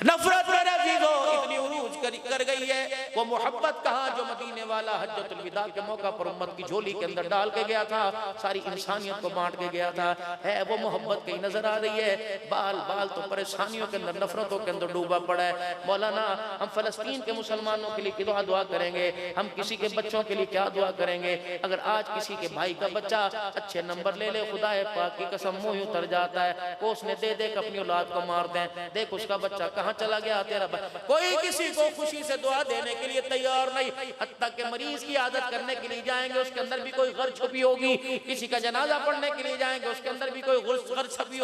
नफरत मेरे अजीजों इतनी उरूज कर गई है। वो मोहब्बत कहाँ जो मदीने वाला हज्जतुल विदा के मौका पर उम्मत की झोली के अंदर डाल के गया था, सारी इंसानियत को बांट के गया था, है वो मोहब्बत कहीं नजर आ रही है? बाल बाल तो परेशानियों के अंदर, नफरतों के अंदर डूबा पड़ा है। मौलाना हम फलस्तीन के मुसलमानों के लिए क्या दुआ करेंगे? हम किसी के बच्चों के लिए क्या दुआ करेंगे? अगर आज किसी के भाई का बच्चा अच्छे नंबर ले ले, खुदा पाक की कसम मुंह उतर जाता है वो उसने दे दे अपनी औलाद को मार दे। देख उसका बच्चा कहाँ चला गया तेरा। कोई किसी को खुशी से दुआ देने के लिए तैयार नहीं, हत्ता के मरीज की आदत करने के लिए जाएंगे उसके अंदर भी कोई गर्ज छुपी होगी, किसी का जनाजा पढ़ने के लिए जाएंगे उसके अंदर भी कोई गर्ज छुपी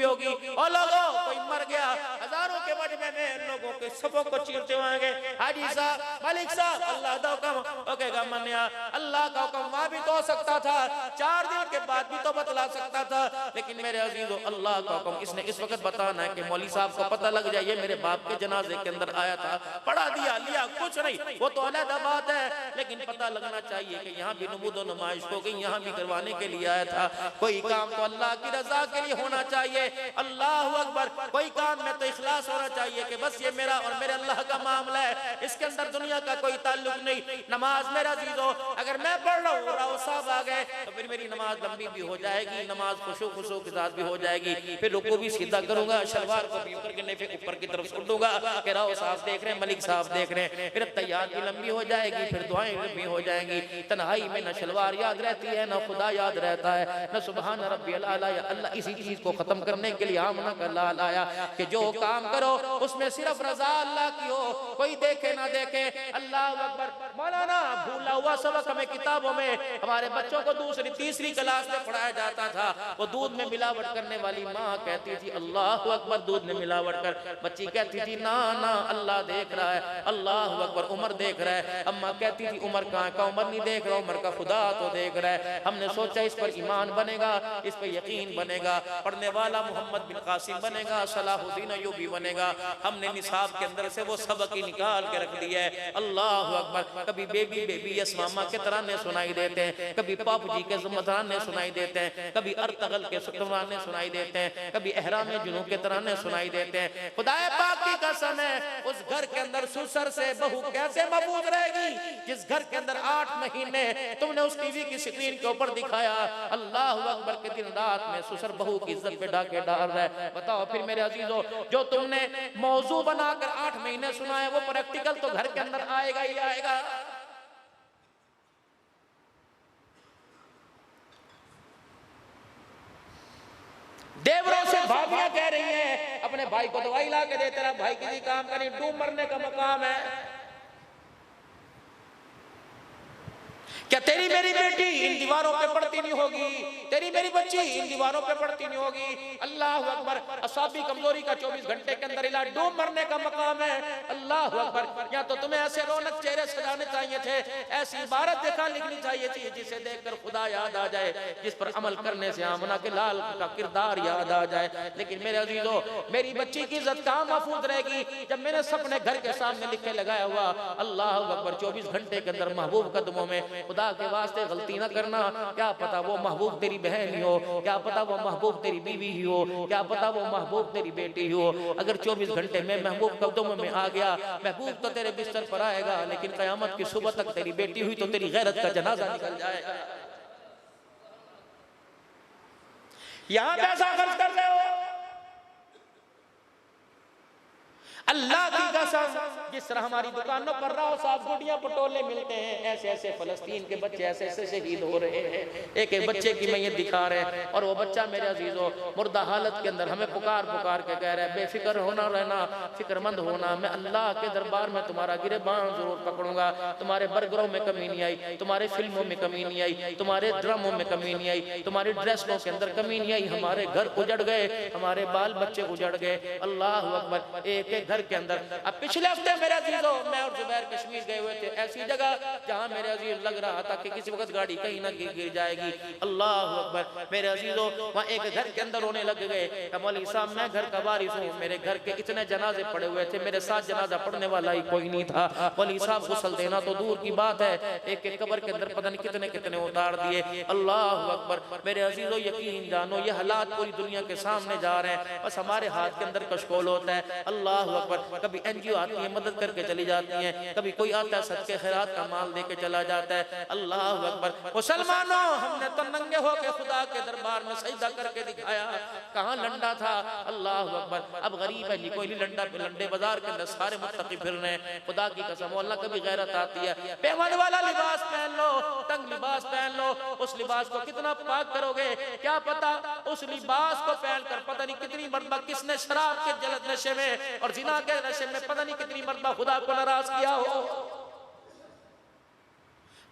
होगी, और लोगों कोई मर गया, हजारों के मजमे में लोगों के सबों को चीरते होंगे, हाजी साहब, मलिक साहब, अल्लाह का हुक्म ओकेगा मन्या, अल्लाह का हुक्म वहां भी तो हो सकता था, 4 दिन के बाद भी तो बतला सकता था, लेकिन मेरे अजीजों अल्लाह का हुक्म इसने इस वक्त बताना है कि मौली साहब को पता लग जाए ये मेरे बाप के जनाजे के अंदर आया था, पढ़ा दिया लिया कुछ नहीं, वो तो अलग बात है, लेकिन पता लगना चाहिए कि यहाँ भी नमूदो नुमाइश हो गई, यहाँ भी करवाने के लिए आया था। कोई काम तो अल्लाह की रजा के लिए होना चाहिए, अल्लाह अकबर, कोई काम में तो इखलास होना चाहिए कि बस ये मेरा और मेरे अल्लाह का मामला है, इसके अंदर दुनिया का कोई ताल्लुक नहीं। नमाज मेरा अजीजों अगर मैं पढ़ रहा हूँ राव साहब आ गए तो फिर मेरी नमाज लंबी भी हो जाएगी, नमाज खुशू के साथ भी हो जाएगी, फिर रुकू भी सीधा करूंगा, शलवार को भी ऊपर गिरने फिर ऊपर की तरफ सुन दूंगा कि राव साहब देख रहे हैं, मलिक साहब देख रहे हैं, फिर तैयार भी लंबी हो जाएगी, फिर दुआएं लंबी हो जाएंगी। तन्हाई में न शलवार याद रहती है, न खुदा याद रहता है, न सुबहान रब्बियल आला। अल्लाह इसी चीज को खत्म करने के लिए आमना का लाल आया कि जो काम करो उसमें सिर्फ रजा अल्लाह की हो, कोई देखे ना देखे। अल्लाह अकबर। मौलाना भूला हुआ सबक हमें किताबों में हमारे बच्चों को दूसरी तीसरी क्लास में पढ़ाया जाता था, वो दूध में मिलावट करने वाली माँ कहती थी अल्लाह अकबर, दूध में मिलावट कर, बच्ची कहती थी ना ना अल्लाह देख रहा है, अल्लाह अकबर, उमर देख रहा है। अम्मा कहती थी उमर कहाँ का, उमर नहीं देख रहा, उमर का खुदा तो देख रहा है। हमने सोचा इस पर ईमान बनेगा, इस पर यकीन बनेगा, पढ़ने वाला मोहम्मद बिन कासिम बनेगा, सलाहुद्दीन अय्यूबी बनेगा। हमने निसाब के अंदर से वो सबक ही निकाल के रख दिया है। अल्लाह अकबर। कभी बेबी बेबी यसमामा के तराने सुनाई देते हैं, कभी पाप जी के तराने सुनाई देते हैं, कभी अर्तगल के तराने सुनाई देते हैं, कभी एहराम जुनू के तराने सुनाई देते हैं। खुदाए पाक की कसम है उस घर के अंदर सुसर से बहू कैसे महफूज रहेगी जिस घर के अंदर 8 महीने तुमने उस टीवी की स्क्रीन के ऊपर दिखाया अल्लाह अकबर के दिन रात में सुसर बहू की इज्जत पे डाके डाल रहा है। बताओ फिर मेरे अजीजों जो तुमने मौजू बनाकर 8 महीने सुना है वो प्रैक्टिकल तो घर के अंदर आएगा ही आएगा। देवरों से भाभियां कह रही हैं अपने भाई को दवाई ला के दे, तेरा भाई किसी काम का नहीं, डूब मरने का मकाम है। क्या तेरी मेरी बेटी इन दीवारों पे पड़ती नहीं होगी, तेरी मेरी बच्ची इन दीवारों पे पड़ती नहीं होगी। अल्लाह अकबर। असाबी कमजोरी का 24 घंटे के अंदर इलाज, डूब मरने का मकाम है। अल्लाह अकबर। या तो तुम्हें ऐसे रौनक चेहरे सजाने चाहिए थे, ऐसी इबारत देखा लिखनी चाहिए थी जिसे देखकर खुदा याद आ जाए, जिस पर अमल करने से आमना के लाल का किरदार याद आ जाए। लेकिन मेरे अजीजों मेरी बच्ची की इज्जत कहाँ महफूज रहेगी जब मैंने सपने घर के सामने लिखे लगाया हुआ अल्लाह अकबर 24 घंटे के अंदर महबूब कदमों में, खुदा के वास्ते गलती ना करना, क्या पता वो महबूब तेरी बहन ही हो, क्या पता वो महबूब तेरी बीवी ही हो, क्या पता वो महबूब तेरी बेटी ही हो। अगर 24 घंटे में महबूब कदमों में आ गया, महबूब तो तेरे बिस्तर पर आएगा, लेकिन कयामत की सुबह तक तेरी बेटी हुई तो तेरी गैरत का जनाजा निकल जाएगा। यहां पैसा खर्च कर रहे हो अल्लाह की कसम, जिस तरह हमारी दुकानों पर राव साहब गुड़ियां पटोले मिलते हैं, ऐसे ऐसे फलस्तीन के बच्चे ऐसे ऐसे शहीद हो रहे हैं। एक एक बच्चे की मैयत दिखा रहे हैं और वो बच्चा मेरे अजीजों मुर्दा हालत के अंदर हमें पुकार पुकार के कह रहा है बेफिक्र होना रहना, फिक्रमंद होना, मैं अल्लाह के दरबार में तुम्हारा गिरबान जरूर पकड़ूंगा। तुम्हारे बर्गरों में कमी नहीं आई, तुम्हारे फिल्मों में कमी नहीं आई, तुम्हारे ड्रामों में कमी नहीं आई, तुम्हारी ड्रेसों के अंदर कमी नहीं आई। हमारे घर उजड़ गए, हमारे बाल बच्चे उजड़ गए। अल्लाह अकबर। एक एक घर घर के अंदर। अब पिछले हफ्ते मेरे अजीजों मैं और जुबैर कश्मीर गए हुए थे, ऐसी जगह जहां मेरे अजीज लग रहा था कि किसी वक्त गाड़ी कहीं ना गिर जाएगी। अल्लाह अकबर मेरे अजीजों, वहाँ एक घर के अंदर रोने लग गए। मौलवी साहब मैं घर का वारिस हूँ, मेरे घर के इतने जनाजे पड़े हुए थे, मेरे साथ जनाजा पढ़ने वाला ही कोई नहीं था। मौलवी साहब गुस्ल देना तो दूर की बात है, एक एक कब्र के अंदर पता नहीं कितने कितने उतार दिए। अल्लाह अकबर मेरे अजीजों, यकीन जानो ये हालात पूरी दुनिया के सामने जा रहे हैं, बस हमारे हाथ के अंदर कशकोल होता है। अल्लाह अकबर कभी एनजीओ आती है मदद करके चली जाती है, कभी कोई आता है सदके खैरात का माल देके चला जाता है। अल्लाह अकबर मुसलमानों, हमने तो नंगे होके खुदा के दरबार में सजदा करके दिखाया, कहाँ लंडा था। अल्लाह अकबर अब गरीब है जी, कोई नहीं लंडा पे लंडे बाजार के अंदर सारे मुत्तकी फिर रहे हैं। खुदा की कसम अल्लाह कभी गैरत आती है, पेवन वाला लिबास पहन लो, तंग लिबास पहन लो, उस लिबास को कितना पाक करोगे क्या पता। उस लिबास को पहनकर पता नहीं कितनी मरतबा किसने शराब के जलद नशे में और जिना के नशे में पता नहीं कितनी मरतबा खुदा को नाराज किया हो।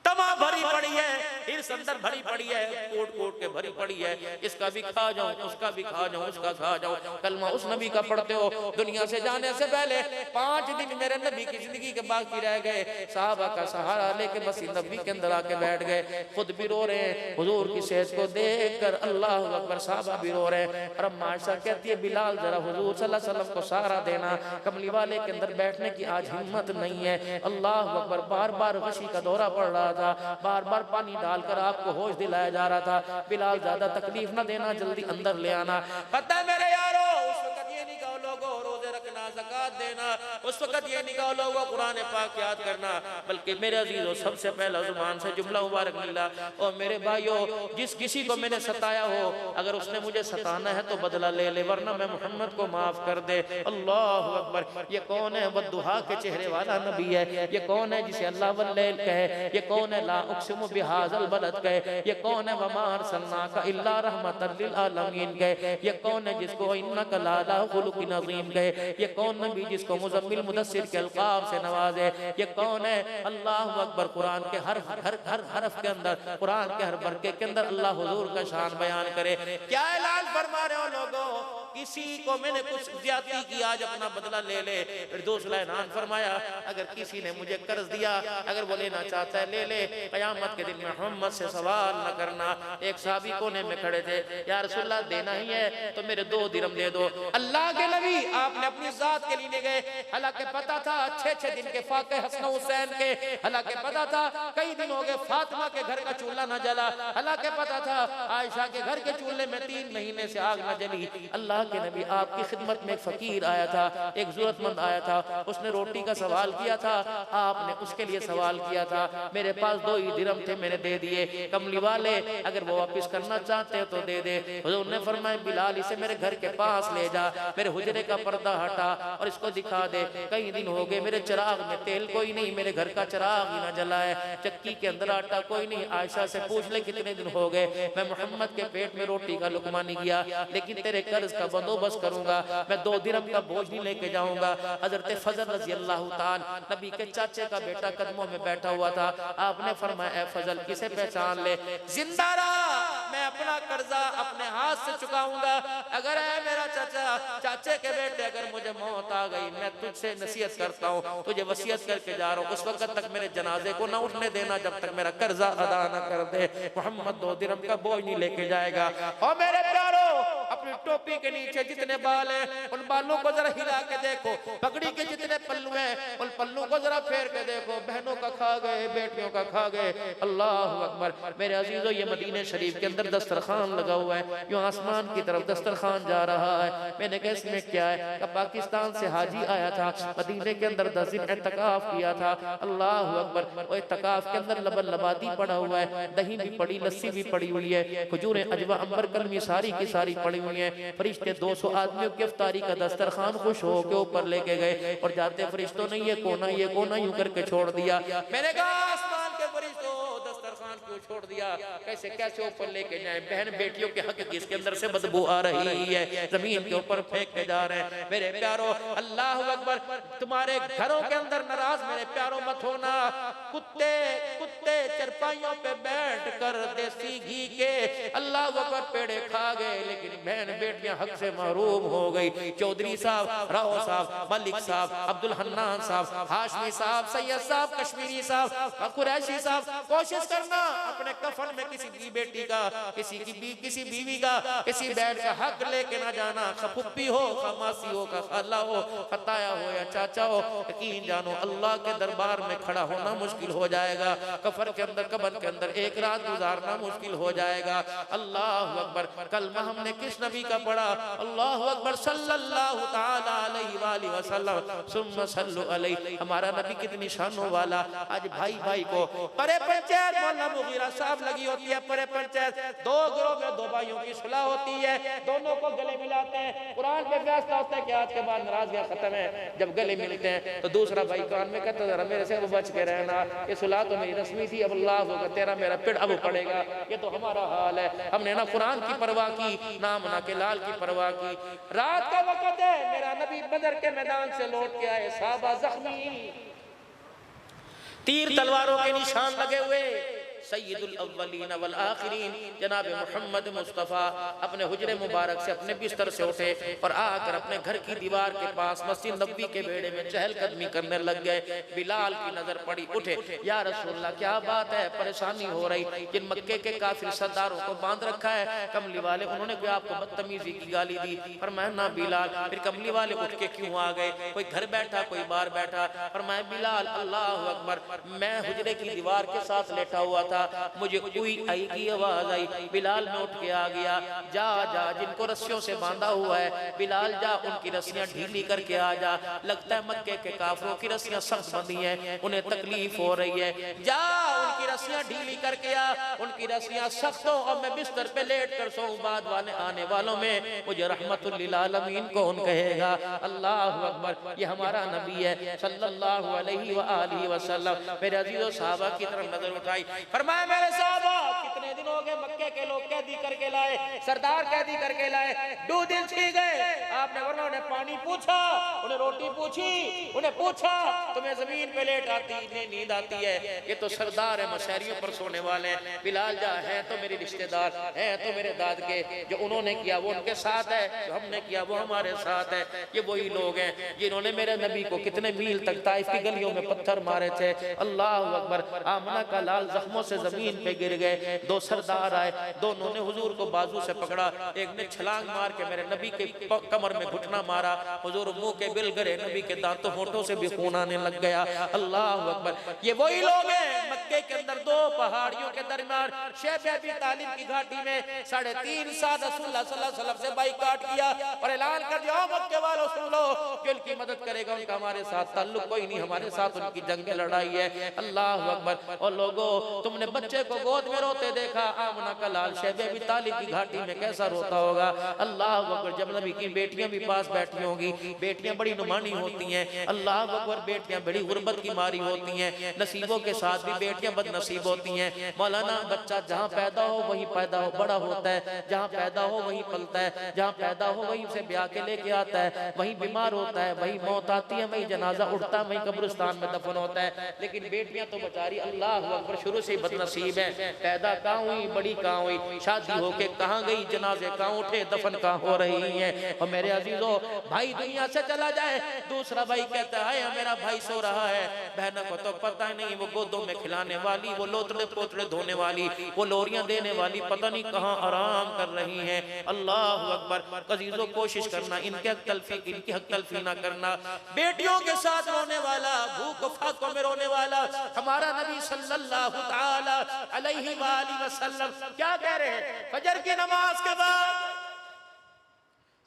तमा भरी पड़ी है, हिर्स अंदर भरी पड़ी है, कोट कोट के भरी पड़ी है, इसका भी खा जाऊं, उसका भी खा जाऊं, उसका खा जाऊं। कलमा उस नबी का पढ़ते हो, दुनिया से जाने से पहले 5 दिन मेरे नबी की जिंदगी के बाकी रह गए। साहबा का सहारा लेके बस नबी के अंदर आके बैठ गए, खुद भी रो रहे हैं हुजूर की सेहत को देखकर। अल्लाह अकबर साहबा भी रो रहे हैं। और अम्मा आयशा कहती है बिलाल जरा हुजूर सल्लल्लाहु अलैहि वसल्लम को सहारा देना, कमली वाले के अंदर बैठने की आज हिम्मत नहीं है। अल्लाह अकबर बार बार वशी का दौरा पड़ रहा था, बार बार पानी डालकर आपको होश दिलाया जा रहा था। बिलाल ज्यादा तकलीफ ना देना, जल्दी अंदर ले आना। पता है मेरे यारो उस वक्त ये नहीं कहो लोगों रोजे रखना, ज़कात देना, उस वक्त ये नहीं कहो लोगों कुरान पाक याद करना, बल्कि मेरे अजीजों सबसे पहला जुबान से जुमला मुबारक मिला। और मेरे भाइयों जिस किसी को मैंने सताया हो, अगर उसने मुझे सताना है तो बदला ले ले, वरना मैं मोहम्मद को माफ कर दे। अल्लाह अकबर ये कौन है? वद्दुहा के चेहरे वाला नबी है। ये कौन है जिसे अल्लाह वल्लैल कहे? ये कौन है ला उक़सिमु बिहाज़ल बलद कहे? ये कौन है वमा अरसलनाका इल्ला रहमतल लिल आलमीन कहे? ये कौन है जिसको इन्नका लअला खुलुक़िन अज़ीम कहे? ये कौन नबी जिसको मुज़म्मिल मुदस्सिर के अलक़ाब से नवाजे? ये कौन है? अल्लाह अकबर कुरान के हर हरफ के अंदर, कुरान के हर बरके के अंदर अल्लाह हुजूर का शान बयान करे। क्या ऐलान फरमा रहे हो लोगों? किसी को मैंने कुछ ज्यादती की आज अपना बदला ले ले। फिर दूसरा ऐलान फरमाया अगर किसी ने मुझे कर्ज दिया, अगर वो लेना चाहता है ले ले, क़यामत के दिन में मोहम्मद से सवाल न करना। एक साहबी कोने में खड़े थे, या रसूलल्लाह देना ही है तो मेरे 2 दिरहम दे दो। अल्लाह के नबी आपने अपनी जात के लिए गए, हालांकि पता था 6 दिन के फाके हसन हुसैन के, हालांकि पता था कई दिन हो गए फातिमा के घर का चूल्हा न जला, हालांकि पता था आयशा के घर के चूल्हे में 3 महीने से आग न जली। अल्लाह के नबी आपकी खिदमत में एक फकीर आया था, एक जरूरतमंद आया था, उसने रोटी का सवाल किया था, आपने उसके लिए सवाल किया था। मेरे पास 2 ही दिरहम थे, मैंने दे दिए। कमली वाले अगर वो वापस करना चाहते हो तो दे दे। हुजूर ने फरमाया बिलाल इसे मेरे घर के पास ले जा, मेरे हुजरे का पर्दा हटा और इसको दिखा दे। कई दिन हो गए मेरे चिराग में तेल कोई नहीं, मेरे घर का चिराग ही ना जला है, चक्की के अंदर आटा कोई नहीं। आयशा से पूछ ले कितने दिन हो गए मैं मोहम्मद के पेट में रोटी का लुकमा नहीं गया, लेकिन तेरे कर्ज का बंदोबस्त करूंगा, मैं 2 दिरहम का बोझ नहीं लेके जाऊंगा। हजरत फजल रजी अल्लाह ताला नबी के चाचे का बेटा कदमों में बैठा हुआ था। आपने फरमाया फजल किसे पहचान ले, जिंदा रहा मैं अपना कर्जा अपने हाथ से चुकाऊंगा। अगर है मेरा चाचे के बेटे अगर मुझे मौत आ गई, मैं तुझसे नसीहत करता हूँ, तुझे वसीयत करके जा रहा हूँ, उस वक्त तक मेरे जनाजे को ना उठने देना जब तक मेरा कर्जा अदा न कर दे। मोहम्मद 2 दिरहम का बोझ नहीं लेके जाएगा। और मेरे प्यारो अपनी टोपी के नीचे जितने बाल हैं उन बालों को जरा हिला के देखो, पगड़ी के जितने पल्लू हैं उन पल्लू को जरा फेर के देखो, बहनों का खा गए, बेटियों का खा गए। अल्लाह अकबर मेरे अजीजों ये मदीने शरीफ के अंदर दस्तरखान लगा हुआ है, यूं आसमान की तरफ दस्तरखान जा रहा है। मैंने कहा इसमें क्या है? पाकिस्तान से हाजी आया था, मदीने के अंदर 10 दिन एतकाफ किया था। अल्लाह अकबर वो एतकाफ के अंदर लबन लबादी पड़ा हुआ है, दही भी पड़ी, लस्सी भी पड़ी हुई है, खजूरें अजवा अंबर कलमी सारी की सारी पड़ी हुई है। फरिश्ते 200 आदमियों की इफ्तारी का दस्तरखान खुश हो के ऊपर लेके गए और जाते फरिश्तों ने ये कोना यूं करके छोड़ दिया। मैंने कहा आसमान के फरिश्तों दस्तरखान स्थान क्यों छोड़ दिया, कैसे कैसे ऊपर लेके जाए। बहन बेटियों के हक जिसके अंदर से बदबू आ रही है, जमीन के ऊपर फेंक के जा रहे हैं। मेरे प्यारो अल्लाह अकबर, तुम्हारे घरों के अंदर नाराज मेरे प्यारो मत होना। कुत्ते कुत्ते चरपाइयों पे बैठ कर देसी घी के अल्लाह अकबर पेड़े खा गए, लेकिन बहन बेटियां हक से महरूम हो गई। चौधरी साहब, राव साहब, मलिक साहब, अब्दुल हन्नान साहब, हाशमी साहब, सैयद साहब, कश्मीरी साहब, कुरैशी साहब, कोशिश करना अपने कफन में किसी बेटी का, किसी बीवी का, किसी बैठ का हक लेके ना जाना। फुप्पी हो, मासी हो, खाला हो, खताया हो या चाचा हो, यकीन जानो अल्लाह के दरबार में खड़ा होना मुश्किल हो जाएगा। कफर के अंदर, कब्र के अंदर एक रात गुजारना मुश्किल हो जाएगा। अल्लाह अकबर। कलमा हमने किस नबी का पढ़ा? अल्लाह अकबर सल्लल्लाहु ताला अलैहि वसल्लम, सुम्मा सल्लु अलैहि। हमारा नबी कितनी शानों वाला। आज भाई भाई को परे पंचायत मौलाना मुगीरा साहब लगी होती है, परे पंचायत दो ग्रोह में दो भाइयों की सुलह होती है, दोनों को गले मिलाते हैं। कुरान पे फैसला होता है कि आज के बाद नाराजगियां खत्म है। जब गले मिलते हैं तो दूसरा भाई कान में कहता जरा मेरे से बच के रहना, ये सुलह तो मेरी रस्मी थी, अब अल्लाह होगा तेरा मेरा पिड़ अब पड़ेगा। ये तो हमारा हाल है। हमने ना कुरान की परवाह की, ना मना के लाल की परवाह की। रात का वक्त है, मेरा नबी बदर के मैदान से लौट के आए, साहबा जख्मी, तीर तलवारों के निशान लगे हुए। सय्यदुल अव्वलीन वल आखिरीन जनाब मोहम्मद मुस्तफ़ा अपने हुजरे मुबारक से, अपने बिस्तर से उठे और आकर अपने घर की दीवार के पास मस्जिद नबी के बेड़े में चहलकदमी करने लग गए। बिलाल की नजर पड़ी, उठे, या रसूलल्लाह क्या बात है, परेशानी हो रही? जिन मक्के के काफिर सरदारों को बांध रखा है, कमली वाले, उन्होंने कोई आपको बदतमीजी की गाली दी? फरमाया ना बिलाल। फिर कमली वाले उठ के क्यों आ गए? कोई घर बैठा, कोई बाहर बैठा। फरमाया बिलाल, अल्लाह अकबर, मैं हुजरे की दीवार के साथ लेटा हुआ था, मुझे कोई आई की आवाज आई। बिलाल में उठ के आ गया, जा जा जिनको रस्सियों से बांधा हुआ है बिलाल, जा उनकी रस्सियां ढीली करके आ जा। लगता है मक्के के काफिरों की रस्सियां सख्त बंधी हैं, उन्हें तकलीफ हो रही है। जा उनकी रस्सियां ढीली करके आ, उनकी रस्सियां सख्त हो और मैं बिस्तर पे लेट कर सोऊं। बाद वाले आने वालों में मुझे रहमतुल लिल आलमीन कौन कहेगा? अल्लाह अकबर। ये हमारा नबी है सल्लल्लाहु अलैहि व आलिहि वसल्लम। मेरे अजीजों सहाबा की तरफ नजर उठाई, फरमाया मेरे साहबा कितने दिन हो गए मक्के के लोग कैदी करके लाए, सरदार कैदी करके लाए, 2 दिन छी गए। आपने वरना उन्हें पानी पूछा, उन्हें रोटी पूछी, उन्हें पूछा तुम्हें जमीन पे लेट आती नहीं नींद आती है? ये तो सरदार है, मशहरियों पर सोने वाले हैं। बिलाल जा है तो मेरे रिश्तेदार है, तो मेरे दाद के, जो उन्होंने किया वो उनके साथ है, जो हमने किया वो हमारे साथ है। ये वही लोग हैं जिन्होंने मेरे नबी को कितने मील तक ताइफ की गलियों में पत्थर मारे थे। अल्लाह अकबर। आमना का लाल जख्मों से जमीन पे गिर गए। 2 सरदार आए, दोनों ने हुजूर को बाजू से पकड़ा, एक ने छलांग मार के मेरे नबी के कमर में घुटना मारा। हुजूर मुंह के बिल गरे, नबी के दांतों होठों से भी खून आने लग गया। अल्लाह अकबर। ये वही लोग हैं मक्के के अंदर 2 पहाड़ियों के दरमियान शैब अबी तालिब की घाटी में 3.5 साल रसूलुल्लाह सल्लल्लाहु अलैहि वसल्लम से बाइकाट किया और ऐलान कर दिया, मक्के वालों सुन लो, जो इनकी मदद करेगा उनका हमारे साथ ताल्लुक कोई नहीं, हमारे साथ उनकी जंग लड़ाई है। अल्लाह अकबर। और लोगों, तुमने बच्चे को गोद में रोते देखा, आमना का लाल शैब अबी तालिब की घाटी में कैसा रोता होगा? अल्लाह अकबर। जब नबी की बेटियां भी पास बैठी होंगी, बेटियां बड़ी नुमानी होती हैं, अल्लाह अकबर, बेटियां बड़ी गुर्बत की मारी होती हैं, नसीबों के साथ भी बेटियां बदनसीब होती हैं। मौलाना, बच्चा जहाँ पैदा हो वही पैदा हो बड़ा होता है, जहाँ पैदा हो वही पलता है, जहाँ पैदा हो वही उसे ब्याह के लेके आता है, वही बीमार होता है, वही मौत आती है, वही जनाजा उठता है, वही कब्रिस्तान में दफन होता है। लेकिन बेटियां तो बेचारी अल्लाह अकबर शुरू से बदनसीब है। पैदा कहाँ हुई, बड़ी कहाँ हुई, शादी होके कहाँ गई, जनाजे कहाँ उठे, दफन कहाँ हो रही है। और मेरे अजीजों, भाई दुनिया से चला जाए, दूसरा भाई कहता है मेरा भाई सो रहा है, बहनों को तो पता नहीं, वो गोदों में खिलाने वाली, वो लोतड़े पोतड़े धोने वाली, वो लोरियां देने वाली पता नहीं कहाँ आराम कर रही हैं। अल्लाह अकबर। अजीजों, कोशिश करना इनकी हक तलफी ना करना। बेटियों के साथ रोने वाला, भूख फाकों में रोने वाला हमारा नबी सल्लल्लाहु ताला अलैहि वसल्लम क्या कह रहे हैं? फजर की नमाज के बाद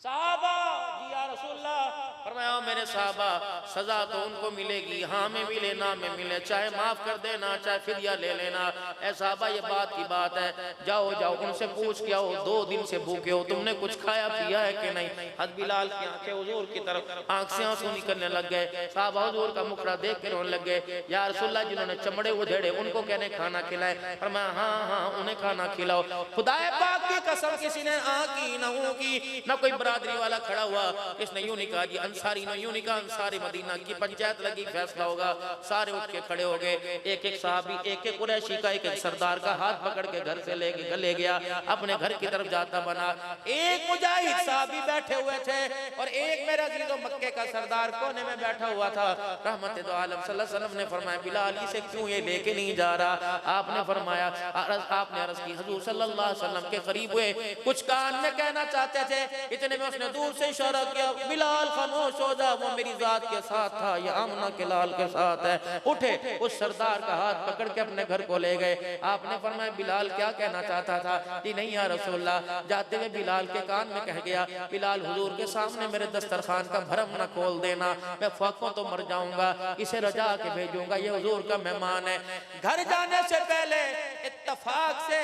साहबा जी या रसूलल्लाह, फरमाया मेरे साहबा सजा तो उनको मिलेगी, हाँ में मिले ना में मिले, चाहे माफ कर देना चाहे फिदिया ले लेना। ऐ साहबा ये बात की बात है, जाओ जाओ उनसे पूछ के आओ 2 दिन से भूखे हो, तुमने कुछ खाया पिया है कि नहीं। हज़रत बिलाल की आंखें हुजूर की तरफ आंख से आंसू निकलने लग गए। साहबा हुजूर का मुखड़ा देख के रोने लग गए। या रसूलल्लाह जिन्होंने चमड़े उधेड़े उनको कहने खाना खिलाए। फरमाया हाँ हाँ उन्हें खाना खिलाओ। खुदाए पाक की कसम किसी ने आ की न हो की, न कोई बरादरी वाला खड़ा हुआ, किसने यूं नहीं कहा जी अंसारी ने यूं नहीं कहा अंसारी मदीना की पंचायत लगी फैसला होगा। सारे उठ के खड़े हो गए। एक एक साहबी एक एक कुरैशी का एक एक सरदार का हाथ पकड़ के घर से ले गया, अपने घर की तरफ जाता बना। एक मुजाहिद साहबी बैठे हुए थे और एक मेरा अजीजों मक्के का सरदार कोने में बैठा हुआ था। रहमत दो आलम सल्लल्लाहु अलैहि वसल्लम ने फरमाया बिलाल इसे क्यों ये लेके नहीं जा रहा। आपने फरमाया आपने अर्ज की हुजूर सल्लल्लाहु अलैहि वसल्लम के करीब हुए, कुछ कान में कहना चाहते थे, इतने में उसने दूर से इशारा किया बिलाल खामोश हो जा, वो मेरी जात के साथ था, ये आमना के लाल के साथ है। उठे उस सरदार का हाथ पकड़ के अपने घर को ले गए। आपने फरमाया बिलाल क्या कहना चाहता था जी नहीं या रसूलल्लाह। जाते हुए बिलाल के कान में कह गया बिलाल हुजूर के सामने मेरे दस्तरखान का भरम न खोल देना, मैं फाकों तो मर जाऊंगा, इसे रजा के भेजूंगा, ये हुजूर का मेहमान है। घर जाने से पहले इत्तफाक से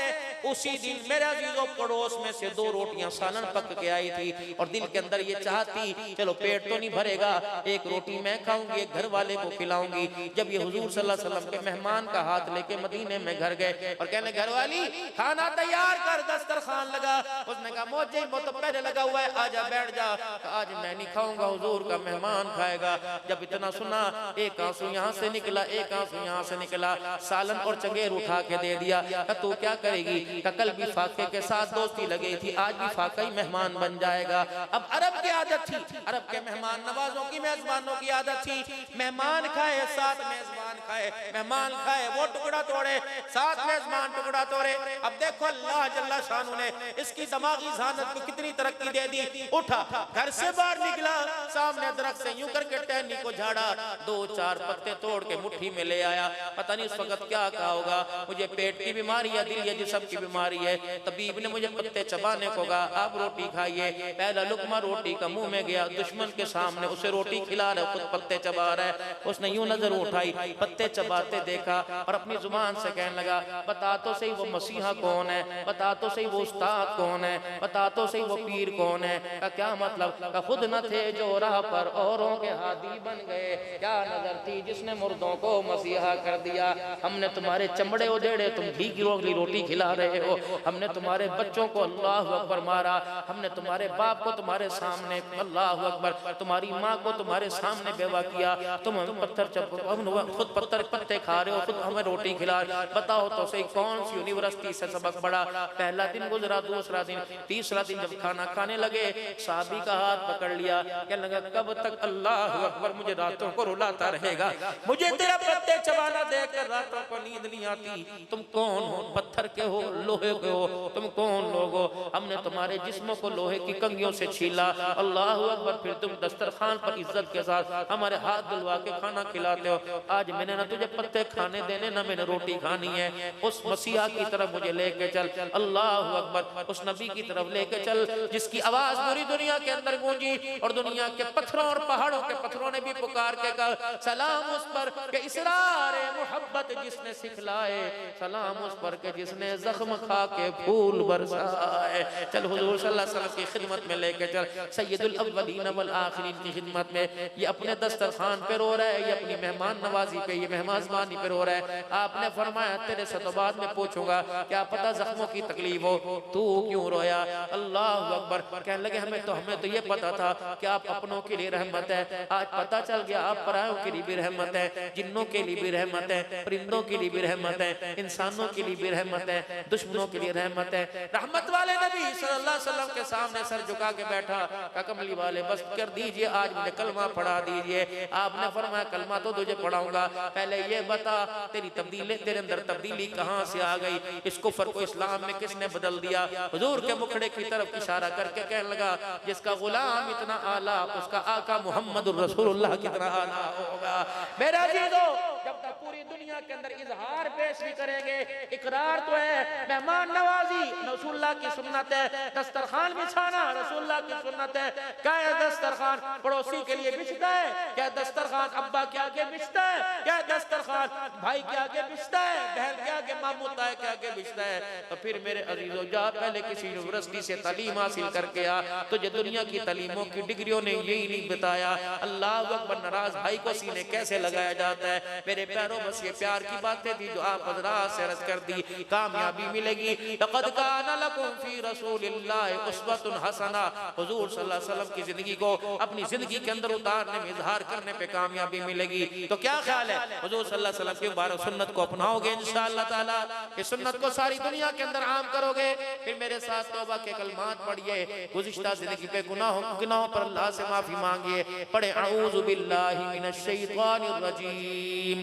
उसी दिन मेरे अजीजों पड़ोस में से 2 रोटियां सालन पक के आई थी और दिल के अंदर ये चाहती चलो पेट तो नहीं भरेगा, एक रोटी मैं खाऊंगी एक घर वाले को खिलाऊंगी। जब ये हुजूर सल्लल्लाहु अलैहि वसल्लम के मेहमान का हाथ लेके मदीने में घर गए और कहने घर वाली खाना तैयार कर, दस्तरखान लगा। उसने कहा मुझे तो पहले लगा हुआ है, आजा बैठ जा। आज मैं नहीं खाऊंगा, हुजूर का मेहमान खाएगा। जब इतना सुना एक आंसू यहाँ से निकला एक आंसू यहाँ से निकला, सालन और चंगेर उठा के दे दिया। तू क्या करेगी? कल भी फाके के साथ दोस्ती लगी थी, आज भी फाका ही मेहमान बन जाएगा। अब अरब की आदत थी, अरब के मेहमान नवाजों की मेजबानों की आदत थी, मेहमान खाए साथ मेजबान खाए, मेहमान खाए वो टुकड़ा तोड़े साथ मेजबान टुकड़ा तोड़े। अब देखो अल्लाह जल्ला शानू ने इसकी दिमागी ज़हानत को कितनी तरक्की दे दी। उठा घर से बाहर निकला, सामने दरख्त से यूं करके टहनी को झाड़ा, 2-4 पत्ते तोड़ के मुट्ठी में ले आया। पता नहीं उस वक्त क्या कहा होगा, मुझे पेट की बीमारी है, दिल या जिस्म की बीमारी है, तबीब ने मुझे पत्ते चबाने को कहा, आप रोटी खाइए। पहला लुकमा रोटी का मुंह में गया, दुश्मन के सामने उसे रोटी खिला रहा है, खुद पत्ते चबा रहा है। उसने यूं नजर उठाई, पत्ते चबाते देखा और अपनी जुबान से कहने लगा बता तो सही वो मसीहा कौन है, बता तो सही वो उस्ताद कौन है, बता तो सही वो पीर कौन है। का क्या मतलब? का खुद न थे जो राह पर औरों के हादी बन गए, क्या नजर थी जिसने मुर्दों को मसीहा कर दिया। हमने तुम्हारे चमड़े उधेड़े, तुम घी की रोटी खिला रहे हो, हमने तुम्हारे बच्चों को अल्लाह अकबर मारा, हमने तुम्हारे बाप को तुम्हारे सामने अल्लाह अकबर, तुम्हारी माँ को तुम्हारे सामने बेवा किया, तुम हमें खुद पत्थर पत्ते खा रहे हो, खुद हमें रोटी खिला। बताओ तो सही कौन सी यूनिवर्सिटी से सबक पढ़ा? पहला दिन गुजरा, दूसरा दिन, तीसरा दिन जब खाना खाने लगे साहबी का हाथ पकड़ लिया, कहने लगा कब तक अल्लाह अकबर मुझे रातों को रुलाता रहेगा, मुझे तेरा पत्ते चबाना देखकर रातों को नींद नहीं आती। तुम कौन हो? पत्थर के हो, लोहे के हो, तुम कौन लोग हो? हमने तुम्हारे जिस्मों को लोहे की कंगियों से छीला, अल्लाह अकबर, फिर तुम दस्तरखान पर इज्जत के साथ हमारे हाथ दिलवा के खाना खिलाते हो। आज मैंने ना तुझे पत्ते खाने देने, ना मैंने रोटी खानी है। उस मसीहा की तरफ मुझे लेके चल, अल्लाह अकबर, उस नबी की तरफ लेके चल जिसकी आवाज पूरी दुनिया के अंदर गूंजी और दुनिया के पत्थरों और पहाड़ों के पत्थरों ने भी पुकार के कहा सलाम उस पर के इसरार मोहब्बत जिसने सिखलाए, सलाम उस पर के जिसने जख्म खा के फूल बरसाए। चल हुजूर सल्लल्लाहु अलैहि वसल्लम की खिदमत में लेके चल, सैयदुल अव्वलीन वल आखिरीन की खिदमत में। ये अपने दस्तरखान पे रो रहा है, ये अपनी मेहमान नवाजी पे, ये मेहमानबानी पे रो रहा है। आपने फरमाया तेरे से तो बाद में पूछूंगा, क्या पता जख्मों की तकलीफ हो, तू क्यों रोया? अल्लाह अकबर। कहने लगे हमें तो ये पता था कि आप अपनों के लिए रहमत है, आज पता चल गया आप परायों के लिए भी रहमत है, जिन्नों के लिए भी रहमत है, परिंदों के लिए भी रहमत है, इंसानों के लिए भी रहमत है, दुश्मनों के लिए रहमत है। रहमत वाले नबी सल्लल्लाहु अलैहि वसल्लम के सामने सर झुका के बैठा, का कमली वाले बस कर दीजिए, आज मुझे कलमा पढ़ा दीजिए। आपने फरमाया कलमा तो तुझे पढ़ाऊंगा, पहले ये बता तेरी तब्दीली, तेरे अंदर तब्दीली कहाँ से आ गई? इस कुफ्र को इस्लाम में किसने बदल दिया? हुजूर के मुखड़े की तरफ इशारा करके कहने लगा, जिसका गुलाम इतना आला, उसका आका मुहम्मदुर रसूलुल्लाह कितना आला होगा। मेरा अजीजों, जब तक पूरी दुनिया के अंदर इजहार पेश भी करेंगे, इकरार तो है, मेहमान नवाजी रसूलुल्लाह की सुन्नत है, दस्तरखान बिछाना रसूलुल्लाह की सुन्नत है। क्या है दस्तरखान? पड़ोसी के लिए बिछता है क्या? दस्तरखान अब्बा के आगे बिछता है क्या? दस्तरखान भाई के आगे बिछता है, बहन के आगे, मामू ताए के आगे बिछता है? तो फिर मेरे अजीजों, जा पहले किसी यूनिवर्सिटी से तालीम हासिल करके आ। तुझे दुनिया की तालीमों की डिग्रियों ने यही नहीं बताया अल्लाह अकबर नाराज भाई को सीने कैसे लगाया जाता है। मेरे प्यारों, बस ये प्यार की बातें थी जो आप हज़रात से अर्ज़ कर दी। कामयाबी मिलेगी। लक़द काना लकुम फी रसूलिल्लाहि उस्वतुन हसना। हुजूर सल्लल्लाहु अलैहि वसल्लम की जिंदगी को अपनी जिंदगी के अंदर उतारने में, इजहार करने पे कामयाबी मिलेगी। तो क्या ख्याल है, हुजूर सल्लल्लाहु अलैहि वसल्लम की मुबारक सुन्नत को अपनाओगे इंशाअल्लाह ताला? इस सुन्नत को सारी दुनिया के अंदर आम करोगे? फिर मेरे साथ तौबा के कलमात पढ़िए, गुज़िश्ता जिंदगी के गुनाहों पर अल्लाह से माफी मांगिए। पढ़े अऊज़ु बिल्लाहि मिनश शैतानिर रजीम।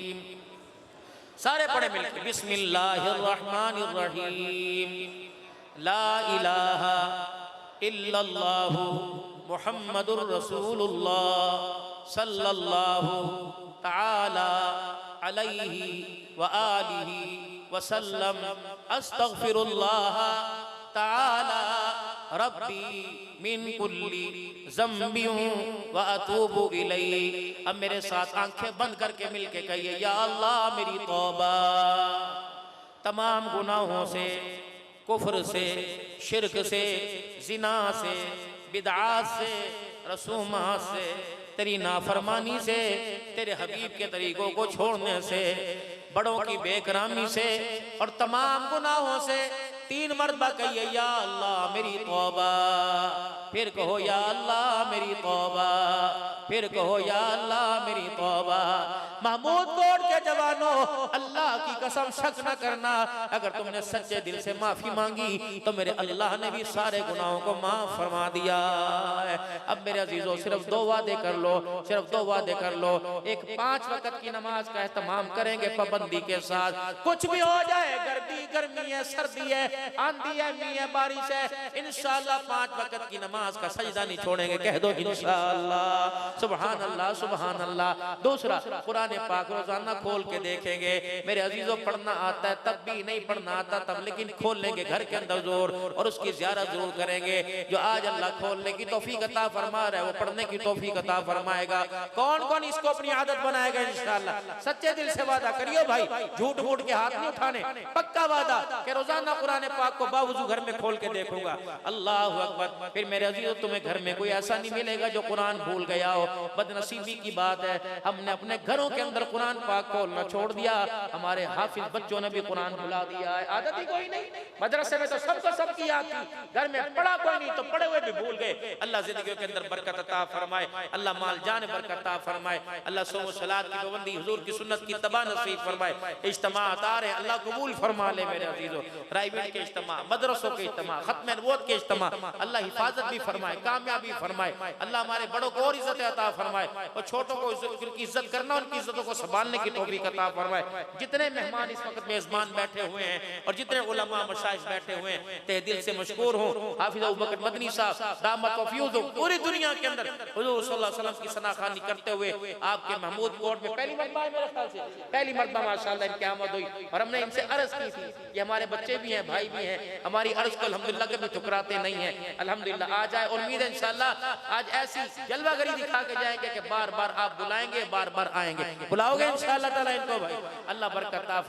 सारे पढ़े मिलकर बिस्मिल्लाहिर रहमानिर रहीम। ला इलाहा इल्लल्लाहु मुहम्मदुर रसूलुल्लाह सल्लल्लाहु ताला अलैहि व आलिहि वसल्लम। अस्तगफिरुल्लाह ताला रब्बी मिन कुल्ली ज़म्बिन व अतूबु इलैहि। अब मेरे साथ आंखें बंद करके मिलके कहिए, या अल्लाह मेरी तौबा तमाम गुनाहों से, कुफ्र से, शिरक से, जिना से, बिदआत से, रसूमात से, तेरी नाफरमानी से, तेरे हबीब के तरीकों को छोड़ने से, बड़ों की बेकरामी से और तमाम गुनाहों से 3 मरतबा कहिए, या अल्लाह मेरी तौबा। फिर कहो, या अल्लाह मेरी तौबा। फिर कहो, या अल्लाह मेरी तौबा। महमूद कोट के जवानों, अल्लाह की कसम शक न करना, अगर तुमने सच्चे दिल से माफी मांगी तो मेरे अल्लाह ने भी सारे गुनाहों को माफ फरमा दिया है। अब मेरे अजीजों, सिर्फ 2 वादे कर लो, सिर्फ 2 वादे कर लो। एक 5 वक्त की नमाज का एहतमाम करेंगे पाबंदी के साथ। कुछ भी हो जाए, गर्मी है, सर्दी है, आंधी है, मींह है, बारिश है, इंशाअल्लाह 5 वक्त की नमाज का सजदा नहीं छोड़ेंगे। कह दो इंशाअल्लाह। सुभान अल्लाह, सुभान अल्लाह। दूसरा, कुरान पाक रोजाना खोल के देखेंगे। मेरे अजीजों, पढ़ना आता है तब भी, नहीं पढ़ना आता तब, लेकिन खोल लेंगे घर के अंदर जोर, और उसकी ज़ियारत जरूर करेंगे। जो आज अल्लाह खोलने की तौफीक अता फरमा रहा है, वो पढ़ने की तौफीक अता फरमाएगा। कौन कौन इसको अपनी आदत बनाएगा इंशाअल्लाह? सच्चे दिल से वादा करियो भाई, झूठ मूठ के हाथ नहीं उठाने, पक्का वादा कि रोजाना कुरान पाक को बावजूद घर में खोल के देखूंगा। अल्लाह अकबर। फिर मेरे अजीजों, तुम्हें घर में कोई ऐसा नहीं मिलेगा जो कुरान भूल गया हो। बदनसीबी की बात है, हमने अपने घरों के अंदर कुरान पाक खोलना छोड़ दिया। हमारे हाफिज बच्चों ने भी कुरान भुला दिया है। आदत ही कोई नहीं। मदरसे में तो सबको सबकी याद थी, घर में पढ़ा कोई नहीं, तो पढ़े हुए भी भूल गए। अल्लाह जिंदगी के अंदर बरकत अता फरमाए, अल्लाह माल जान बरकत अता फरमाए, अल्लाह सौम सलात की पाबंदी, हुजूर की सुन्नत की तबा नसीब फरमाए। इज्तिमा आ रहे, अल्लाह कबूल फरमा ले मेरे अजीजों। प्राइवेट के इज्तिमा, मदरसों के इज्तिमा, खत्म नबूवत के इज्तिमा, अल्लाह हिफाजत भी फरमाए, कामयाबी फरमाए। अल्लाह हमारे बड़ों को और इज्जत अता फरमाए, और छोटों को उनकी इज्जत करना, उनकी इज्जतों को संभालने की तौफीक अता फरमाए। जितने मेहमान इस वक्त मेजबान बैठे हुए हैं और जितने उलमा मशाइख बैठे हुए हैं, तहे दिल से मशकूर हूं। हाफिज अबू बकर मदनी साहब दामत व फ्यूज़ पूरी दुनिया के अंदर हुजूर सल्लल्लाहु अलैहि वसल्लम की सनाखानी करते हुए आपके महमूद कोर्ट में पहली मरतबा, मेरे ख्याल से पहली मरतबा माशाअल्लाह इनकी आमद हुई। और हमने इनसे अर्ज की थी कि हमारे बच्चे भी हैं, भाई भी हैं, हमारी अर्ज को अल्हम्दुलिल्लाह कभी ठुकराते नहीं हैं। अल्हम्दुलिल्लाह आ जाए, उम्मीद है इंशाअल्लाह आज ऐसी जलवागरी दिखा के जाएंगे कि बार बार आप बुलाएंगे, बार बार आएंगे। बुलाओगे इंशाअल्लाह ताला इनको भाई? अल्लाह बरकत